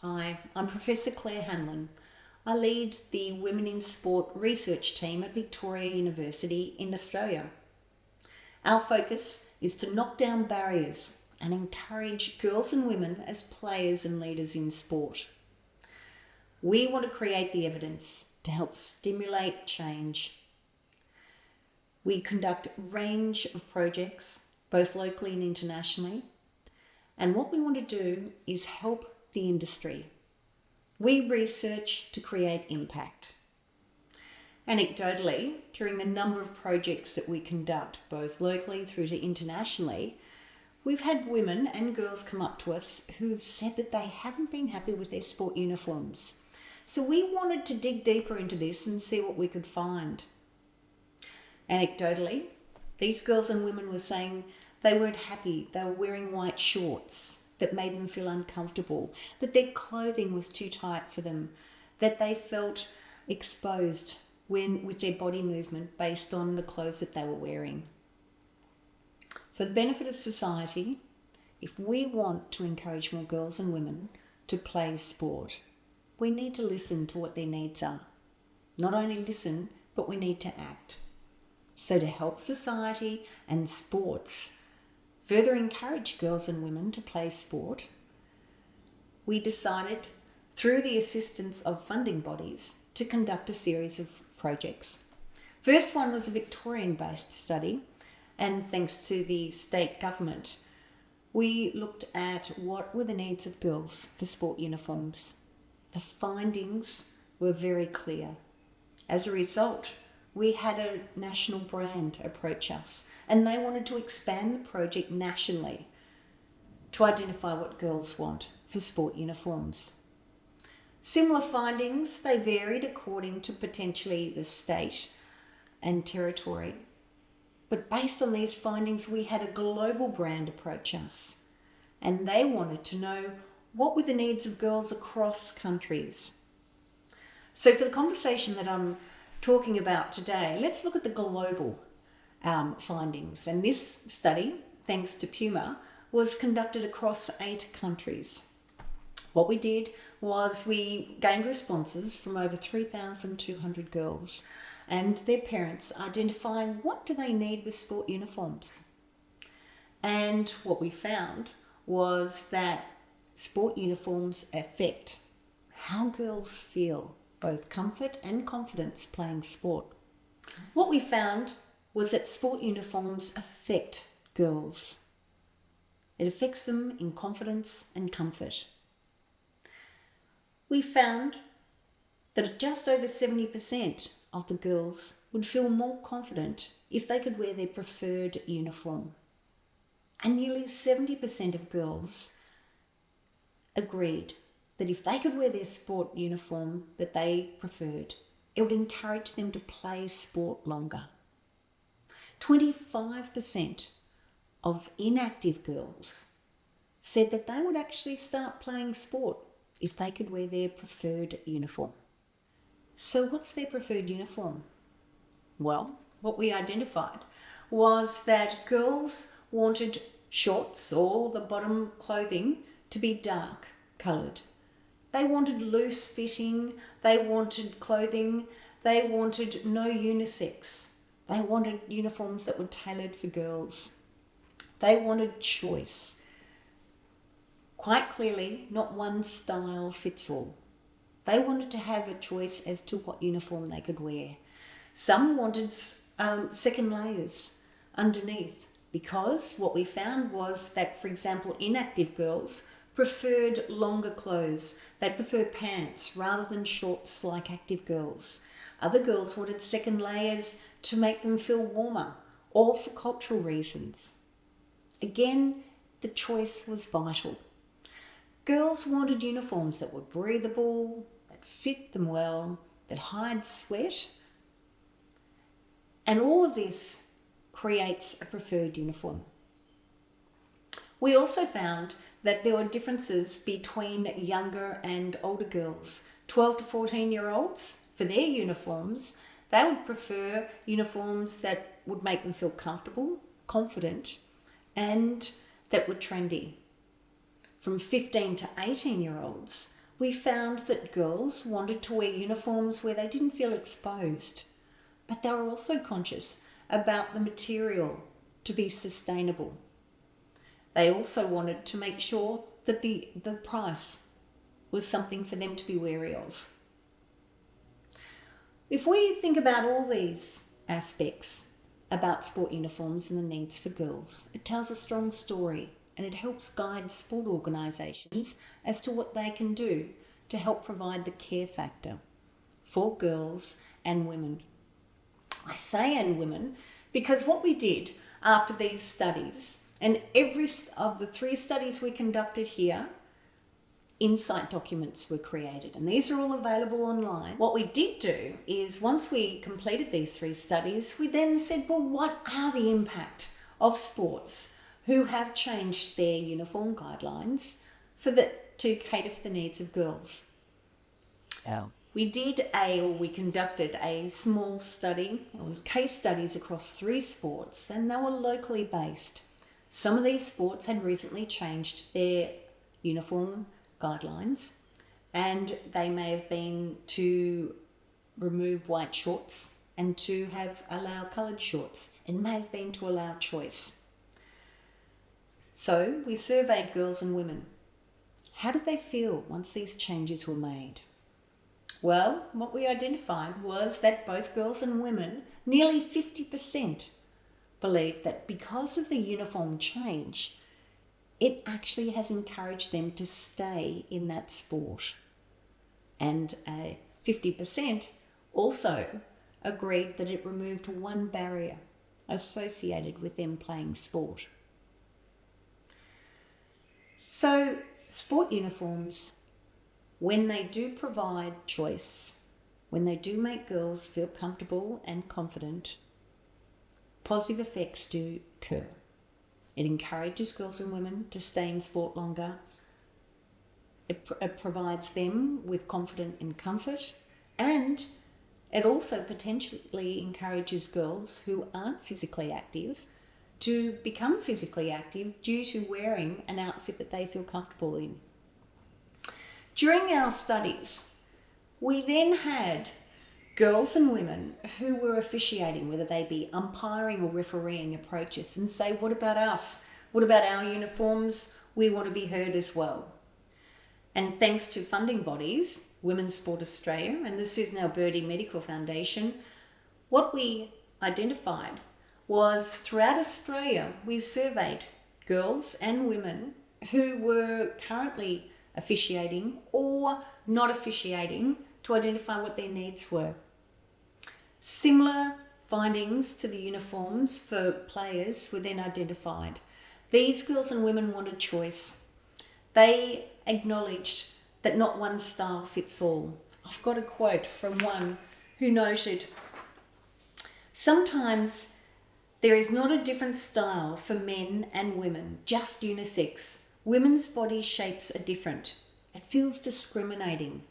Hi, I'm Professor Claire Hanlon. I lead the Women in Sport research team at Victoria University in Australia. Our focus is to knock down barriers and encourage girls and women as players and leaders in sport. We want to create the evidence to help stimulate change. We conduct a range of projects, both locally and internationally, and what we want to do is help the industry. We research to create impact. Anecdotally, during the number of projects that we conduct, both locally through to internationally, we've had women and girls come up to us who've said that they haven't been happy with their sport uniforms. So we wanted to dig deeper into this and see what we could find. Anecdotally, these girls and women were saying they weren't happy. They were wearing white shorts that made them feel uncomfortable, that their clothing was too tight for them, that they felt exposed with their body movement based on the clothes that they were wearing. For the benefit of society, if we want to encourage more girls and women to play sport, we need to listen to what their needs are. Not only listen, but we need to act. So to help society and sports further encourage girls and women to play sport, we decided, through the assistance of funding bodies, to conduct a series of projects. First one was a Victorian-based study, and thanks to the state government, we looked at what were the needs of girls for sport uniforms. The findings were very clear. As a result, we had a national brand approach us, and they wanted to expand the project nationally to identify what girls want for sport uniforms. Similar findings, they varied according to potentially the state and territory. But based on these findings, we had a global brand approach us, and they wanted to know what were the needs of girls across countries. So for the conversation that I'm talking about today, let's look at the global findings. And this study, thanks to Puma, was conducted across 8 countries. What we did was we gained responses from over 3,200 girls and their parents identifying what do they need with sport uniforms. And what we found was that sport uniforms affect how girls feel, both comfort and confidence playing sport. What we found was that sport uniforms affect girls. It affects them in confidence and comfort. We found that just over 70% of the girls would feel more confident if they could wear their preferred uniform. And nearly 70% of girls agreed that if they could wear their sport uniform that they preferred, it would encourage them to play sport longer. 25% of inactive girls said that they would actually start playing sport if they could wear their preferred uniform. So what's their preferred uniform? Well, what we identified was that girls wanted shorts or the bottom clothing to be dark coloured. They wanted loose fitting, they wanted clothing, they wanted no unisex. They wanted uniforms that were tailored for girls. They wanted choice. Quite clearly, not one style fits all. They wanted to have a choice as to what uniform they could wear. Some wanted second layers underneath, because what we found was that, for example, inactive girls preferred longer clothes. They preferred pants rather than shorts like active girls. Other girls wanted second layers to make them feel warmer or for cultural reasons. Again, the choice was vital. Girls wanted uniforms that were breathable, that fit them well, that hide sweat. And all of this creates a preferred uniform. We also found that there were differences between younger and older girls. 12 to 14-year-olds, for their uniforms, they would prefer uniforms that would make them feel comfortable, confident, and that were trendy. From 15 to 18-year-olds, we found that girls wanted to wear uniforms where they didn't feel exposed, but they were also conscious about the material to be sustainable. They also wanted to make sure that the price was something for them to be wary of. If we think about all these aspects about sport uniforms and the needs for girls, it tells a strong story and it helps guide sport organisations as to what they can do to help provide the care factor for girls and women. I say and women because what we did after these studies, and every of the 3 studies we conducted here, insight documents were created, and these are all available online. What we did do is, once we completed these 3 studies, we then said, well, what are the impact of sports who have changed their uniform guidelines to cater for the needs of girls? We conducted a small study. It was case studies across 3 sports, and they were locally based. Some of these sports had recently changed their uniform guidelines, and they may have been to remove white shorts and to allow coloured shorts. It may have been to allow choice. So we surveyed girls and women. How did they feel once these changes were made? Well, what we identified was that both girls and women, nearly 50%, believed that because of the uniform change, it actually has encouraged them to stay in that sport. And 50% also agreed that it removed one barrier associated with them playing sport. So, sport uniforms, when they do provide choice, when they do make girls feel comfortable and confident, positive effects do occur. It encourages girls and women to stay in sport longer. It provides them with confidence and comfort, and it also potentially encourages girls who aren't physically active to become physically active due to wearing an outfit that they feel comfortable in. During our studies, we then had girls and women who were officiating, whether they be umpiring or refereeing approaches, and say, what about us? What about our uniforms? We want to be heard as well. And thanks to funding bodies, Women's Sport Australia and the Susan Alberti Medical Foundation, what we identified was throughout Australia, we surveyed girls and women who were currently officiating or not officiating to identify what their needs were. Similar findings to the uniforms for players were then identified. These girls and women wanted choice. They acknowledged that not one style fits all. I've got a quote from one who noted, "Sometimes there is not a different style for men and women, just unisex. Women's body shapes are different. It feels discriminating."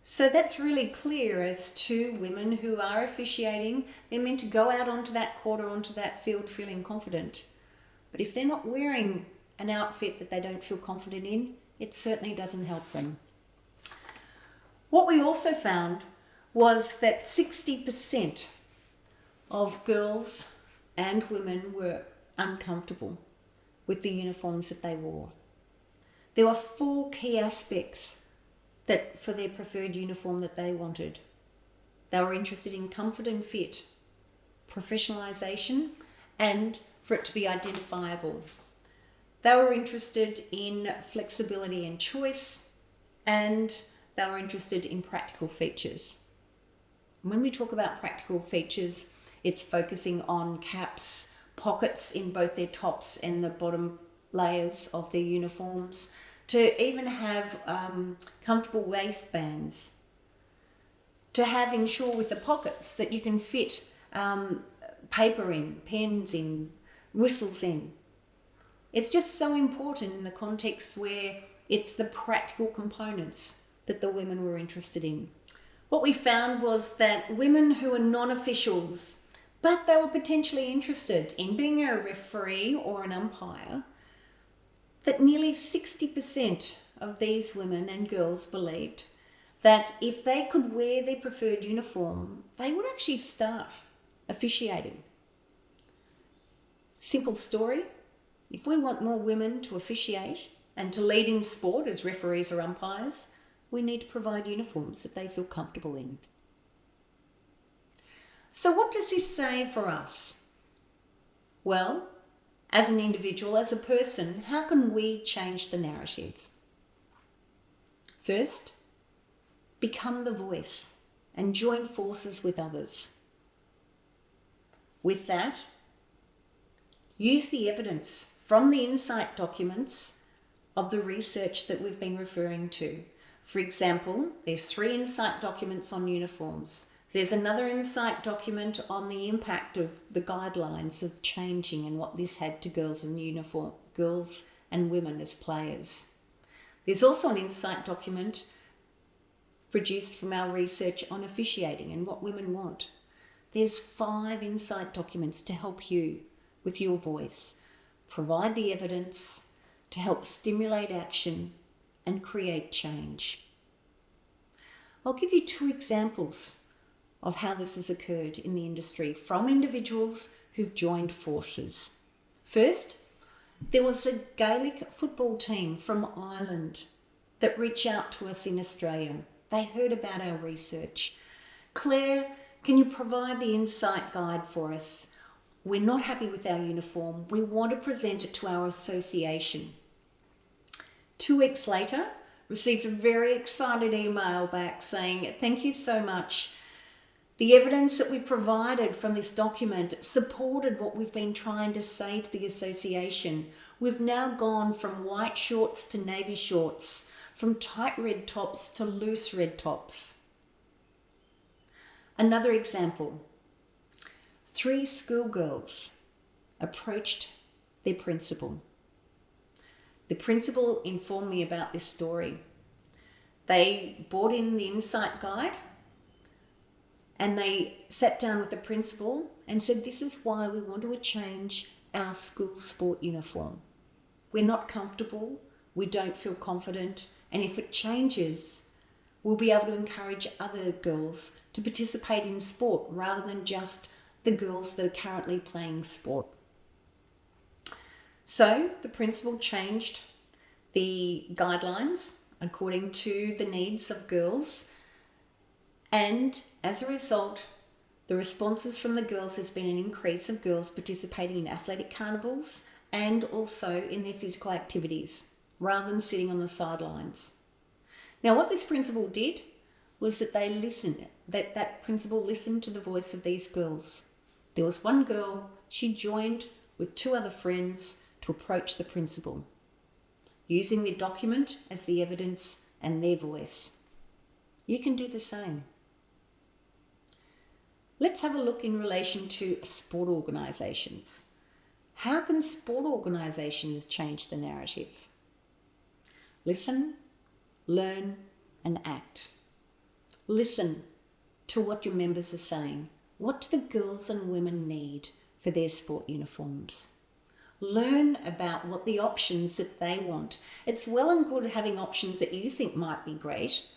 So that's really clear as to women who are officiating. They're meant to go out onto that court or onto that field feeling confident. But if they're not wearing an outfit that they don't feel confident in, it certainly doesn't help them. What we also found was that 60% of girls and women were uncomfortable with the uniforms that they wore. There were 4 key aspects that for their preferred uniform that they wanted. They were interested in comfort and fit, professionalisation, and for it to be identifiable. They were interested in flexibility and choice, and they were interested in practical features. When we talk about practical features, it's focusing on caps, pockets in both their tops and the bottom layers of their uniforms, to even have comfortable waistbands, to ensure with the pockets that you can fit paper in, pens in, whistles in. It's just so important in the context where it's the practical components that the women were interested in. What we found was that women who are non-officials, but they were potentially interested in being a referee or an umpire, that nearly 60% of these women and girls believed that if they could wear their preferred uniform, they would actually start officiating. Simple story. If we want more women to officiate and to lead in sport as referees or umpires, we need to provide uniforms that they feel comfortable in. So what does this say for us? Well, as an individual, as a person, how can we change the narrative? First, become the voice and join forces with others. With that, use the evidence from the insight documents of the research that we've been referring to. For example, there's 3 insight documents on uniforms. There's another insight document on the impact of the guidelines of changing and what this had to girls and women as players. There's also an insight document produced from our research on officiating and what women want. There's 5 insight documents to help you with your voice, provide the evidence to help stimulate action and create change. I'll give you 2 examples of how this has occurred in the industry from individuals who've joined forces. First, there was a Gaelic football team from Ireland that reached out to us in Australia. They heard about our research. Claire, can you provide the insight guide for us? We're not happy with our uniform. We want to present it to our association. 2 weeks later, received a very excited email back saying, thank you so much. The evidence that we provided from this document supported what we've been trying to say to the association. We've now gone from white shorts to navy shorts, from tight red tops to loose red tops. Another example, 3 schoolgirls approached their principal. The principal informed me about this story. They brought in the insight guide and they sat down with the principal and said, this is why we want to change our school sport uniform. We're not comfortable, we don't feel confident, and if it changes, we'll be able to encourage other girls to participate in sport rather than just the girls that are currently playing sport. So the principal changed the guidelines according to the needs of girls, and as a result, the responses from the girls has been an increase of girls participating in athletic carnivals and also in their physical activities rather than sitting on the sidelines. Now what this principal did was that that principal listened to the voice of these girls. There was one girl, she joined with 2 other friends to approach the principal, using the document as the evidence and their voice. You can do the same. Let's have a look in relation to sport organisations. How can sport organisations change the narrative? Listen, learn and act. Listen to what your members are saying. What do the girls and women need for their sport uniforms? Learn about what the options that they want. It's well and good having options that you think might be great,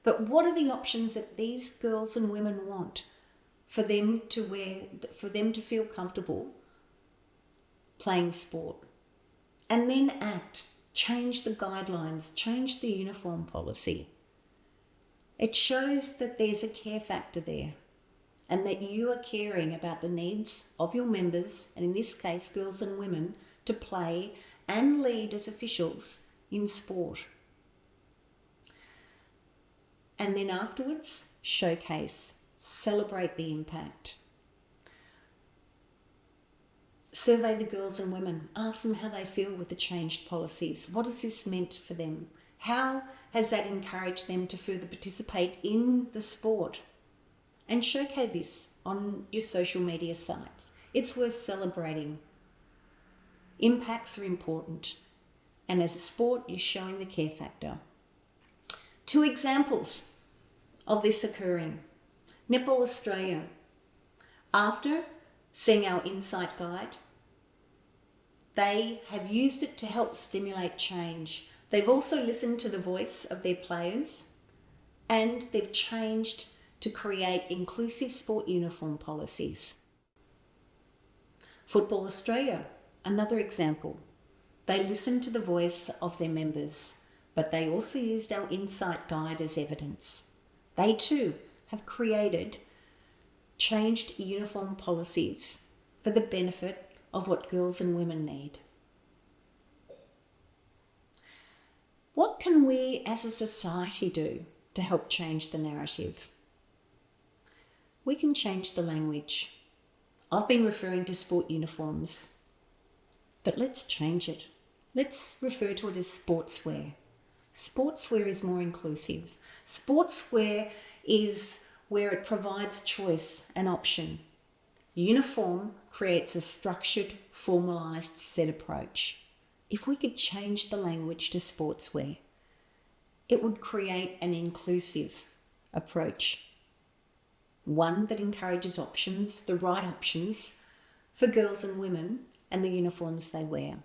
but what are the options that these girls and women want for them to wear, for them to feel comfortable playing sport? And then act. Change the guidelines, change the uniform policy. It shows that there's a care factor there and that you are caring about the needs of your members, and in this case, girls and women, to play and lead as officials in sport. And then afterwards, showcase, celebrate the impact. Survey the girls and women. Ask them how they feel with the changed policies. What has this meant for them? How has that encouraged them to further participate in the sport? And showcase this on your social media sites. It's worth celebrating. Impacts are important. And as a sport, you're showing the care factor. 2 examples of this occurring. Netball Australia. After seeing our insight guide, they have used it to help stimulate change. They've also listened to the voice of their players, and they've changed to create inclusive sport uniform policies. Football Australia, another example. They listened to the voice of their members, but they also used our insight guide as evidence. They too have changed uniform policies for the benefit of what girls and women need. What can we as a society do to help change the narrative? We can change the language. I've been referring to sport uniforms, but let's change it. Let's refer to it as sportswear. Sportswear is more inclusive. Sportswear is where it provides choice and option. Uniform creates a structured, formalised set approach. If we could change the language to sportswear, it would create an inclusive approach. One that encourages options, the right options, for girls and women and the uniforms they wear.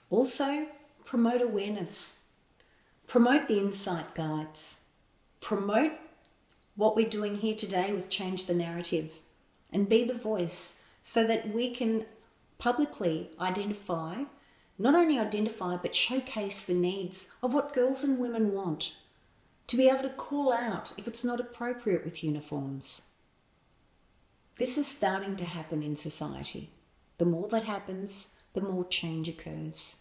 Also, promote awareness. Promote the insight guides. Promote what we're doing here today with Change the Narrative, and be the voice so that we can publicly not only identify, but showcase the needs of what girls and women want. To be able to call out if it's not appropriate with uniforms. This is starting to happen in society. The more that happens, the more change occurs.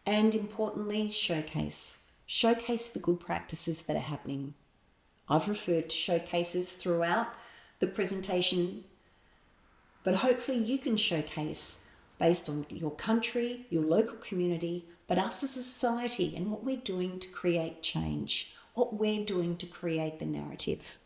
And importantly, showcase the good practices that are happening. I've referred to showcases throughout the presentation, but hopefully you can showcase based on your country, your local community, but us as a society and what we're doing to create change, what we're doing to create the narrative.